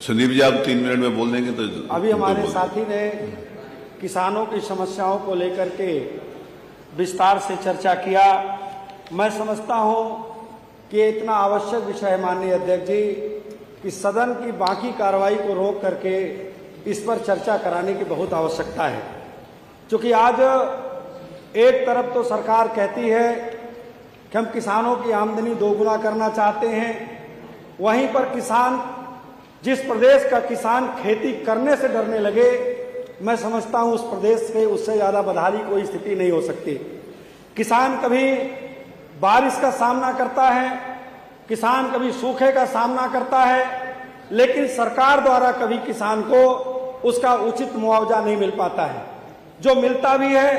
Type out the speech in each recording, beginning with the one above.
संदीप जी, आप 3 मिनट में बोल देंगे तो। अभी हमारे साथी ने किसानों की समस्याओं को लेकर के विस्तार से चर्चा किया। मैं समझता हूं कि इतना आवश्यक विषय है माननीय अध्यक्ष जी कि सदन की बाकी कार्रवाई को रोक करके इस पर चर्चा कराने की बहुत आवश्यकता है। क्योंकि आज एक तरफ तो सरकार कहती है कि हम किसानों की आमदनी दोगुना करना चाहते हैं, वहीं पर किसान, जिस प्रदेश का किसान खेती करने से डरने लगे, मैं समझता हूं उस प्रदेश से उससे ज्यादा बदहाली कोई स्थिति नहीं हो सकती। किसान कभी बारिश का सामना करता है, किसान कभी सूखे का सामना करता है, लेकिन सरकार द्वारा कभी किसान को उसका उचित मुआवजा नहीं मिल पाता है। जो मिलता भी है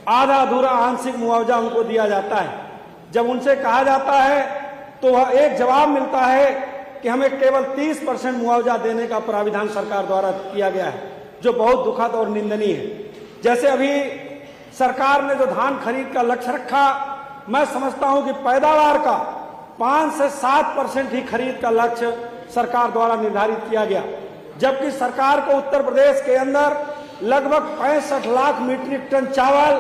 आधा अधूरा आंशिक मुआवजा उनको दिया जाता है। जब उनसे कहा जाता है तो वह एक जवाब मिलता है कि हमें केवल 30% मुआवजा देने का प्राविधान सरकार द्वारा किया गया है, जो बहुत दुखद और निंदनीय है। जैसे अभी सरकार ने जो धान खरीद का लक्ष्य रखा, मैं समझता हूं कि पैदावार का 5 से 7% ही खरीद का लक्ष्य सरकार द्वारा निर्धारित किया गया, जबकि सरकार को उत्तर प्रदेश के अंदर लगभग 65 लाख मीट्रिक टन चावल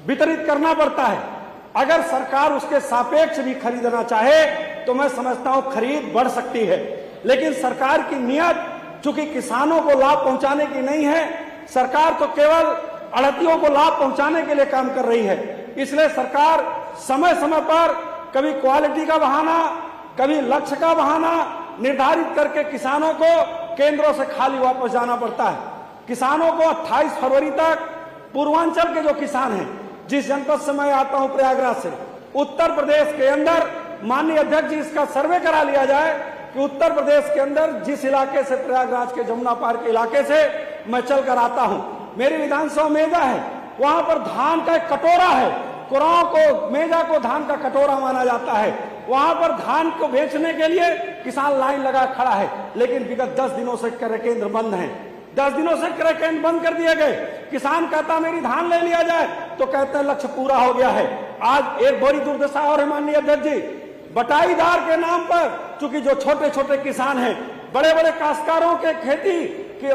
वितरित करना पड़ता है। अगर सरकार उसके सापेक्ष भी खरीदना चाहे तो मैं समझता हूं खरीद बढ़ सकती है, लेकिन सरकार की नियत चूंकि किसानों को लाभ पहुंचाने की नहीं है, सरकार तो केवल आढ़तियों को लाभ पहुंचाने के लिए काम कर रही है। इसलिए सरकार समय समय पर कभी क्वालिटी का बहाना, कभी लक्ष्य का बहाना निर्धारित करके किसानों को केंद्रों से खाली वापस जाना पड़ता है। किसानों को 28 फरवरी तक पूर्वांचल के जो किसान हैं, जिस जनपद से मैं आता हूं प्रयागराज से, उत्तर प्रदेश के अंदर माननीय अध्यक्ष जी इसका सर्वे करा लिया जाए कि उत्तर प्रदेश के अंदर जिस इलाके से, प्रयागराज के जमुना पार के इलाके से मैं चलकर आता हूं, मेरी विधानसभा मेजा है, वहां पर धान का एक कटोरा है, कुराओं को, मेजा को धान का कटोरा माना जाता है। वहां पर धान को बेचने के लिए किसान लाइन लगा खड़ा है, लेकिन विगत 10 दिनों से क्रय केंद्र बंद हैं। 10 दिनों से क्रय केंद्र बंद कर दिए गए। किसान कहता मेरी धान ले लिया जाए तो कहते हैं लक्ष्य पूरा हो गया है। आज एक बड़ी दुर्दशा और है माननीय अध्यक्ष जी, बटाईदार के नाम पर, चूंकि जो छोटे छोटे किसान हैं, बड़े बड़े काश्तकारों के खेती के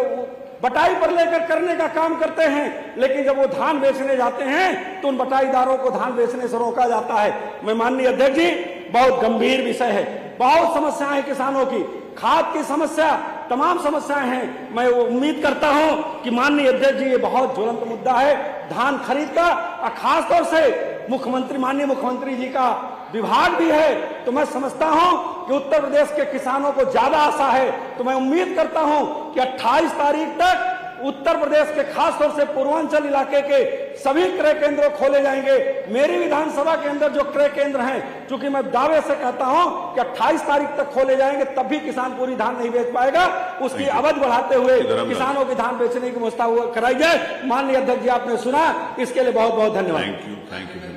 बटाई पर लेकर करने का काम करते हैं, लेकिन जब वो धान बेचने जाते हैं तो उन बटाईदारों को धान बेचने से रोका जाता है। मैं माननीय अध्यक्ष जी, बहुत गंभीर विषय है, बहुत समस्याएं हैं किसानों की, खाद की समस्या, तमाम समस्याएं हैं। मैं उम्मीद करता हूं कि माननीय अध्यक्ष जी ये बहुत ज्वलंत मुद्दा है धान खरीद का, और खासतौर से मुख्यमंत्री, माननीय मुख्यमंत्री जी का विभाग भी है, तो मैं समझता हूं कि उत्तर प्रदेश के किसानों को ज्यादा आशा है। तो मैं उम्मीद करता हूं कि 28 तारीख तक उत्तर प्रदेश के खासतौर से पूर्वांचल इलाके के सभी क्रय केंद्र खोले जाएंगे। मेरी विधानसभा के अंदर जो क्रय केंद्र हैं, चूंकि मैं दावे से कहता हूं कि 28 तारीख तक खोले जाएंगे, तब भी किसान पूरी धान नहीं बेच पाएगा। उसकी अवधि बढ़ाते हुए किसानों की धान बेचने की व्यवस्था कराई जाए। माननीय अध्यक्ष जी, आपने सुना, इसके लिए बहुत बहुत धन्यवाद। Thank you.